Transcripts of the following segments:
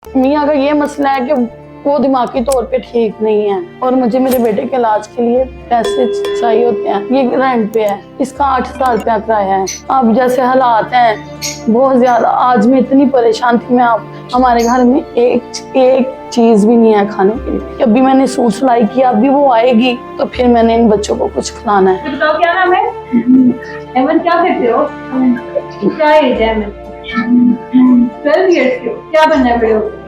मियाँ का ये मसला है कि वो दिमागी तौर पे ठीक नहीं है और मुझे मेरे बेटे के इलाज के लिए पैसे चाहिए होते हैं। ये रेंट पे है, इसका 8,000 रुपया किराया है। अब जैसे हालात हैं बहुत ज्यादा, आज मैं इतनी परेशान थी। मैं आप हमारे घर में एक चीज भी नहीं है खाने के लिए। अभी मैंने सूट सिलाई किया, अभी वो आएगी तो फिर मैंने इन बच्चों को कुछ खिलाना है। बताओ क्या नाम है? अहमद, क्या करते हो? क्या एज है अहमद? 12 इयर्स के हो। क्या बनना है बड़े होकर?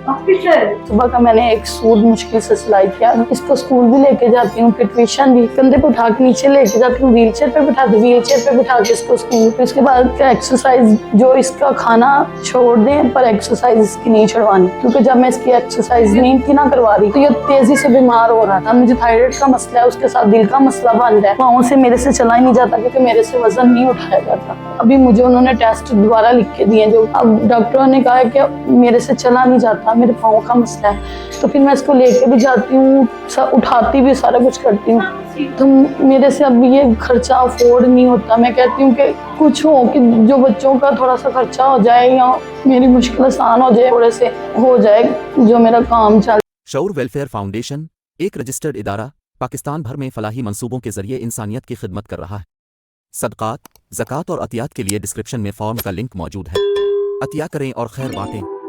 ऑफिसर। सुबह का मैंने एक सूट मुश्किल से सिलाई किया। इसको स्कूल भी लेके जाती हूँ, फिर ट्यूशन भी। कंधे पे उठा के नीचे लेके जाती हूँ, व्हील चेयर पे बिठा के इसको स्कूल। फिर उसके बाद एक्सरसाइज, जो इसका खाना छोड़ दें पर एक्सरसाइज इसकी नहीं छुड़वानी, क्योंकि जब मैं इसकी एक्सरसाइज नहीं थी ना करवा रही तो ये तेजी से बीमार हो रहा था। मुझे थायराइड का मसला है, उसके साथ दिल का मसला बन रहा है। पाँव से मेरे से चला ही नहीं जाता क्योंकि मेरे से वजन नहीं उठाया जाता। अभी मुझे उन्होंने टेस्ट दोबारा लिख के दिए, जो अब डॉक्टरों ने कहा है कि मेरे से चला नहीं जाता, मेरे पाँव का मसला है। तो फिर मैं इसको लेके भी जाती हूँ, उठाती भी, सारा कुछ करती हूँ। तो मेरे से अब ये खर्चा अफोर्ड नहीं होता। मैं कहती हूँ कि कुछ हो कि जो बच्चों का थोड़ा सा खर्चा हो जाए या मेरी मुश्किल आसान हो जाए, थोड़े से हो जाए जो मेरा काम चल। शऊर वेलफेयर फाउंडेशन एक रजिस्टर्ड इदारा पाकिस्तान भर में फलाही मंसूबों के जरिए इंसानियत की खिदमत कर रहा है। सदकात, ज़कात और अतियात के लिए डिस्क्रिप्शन में फॉर्म का लिंक मौजूद है। अतिया करें और खैर बांटें।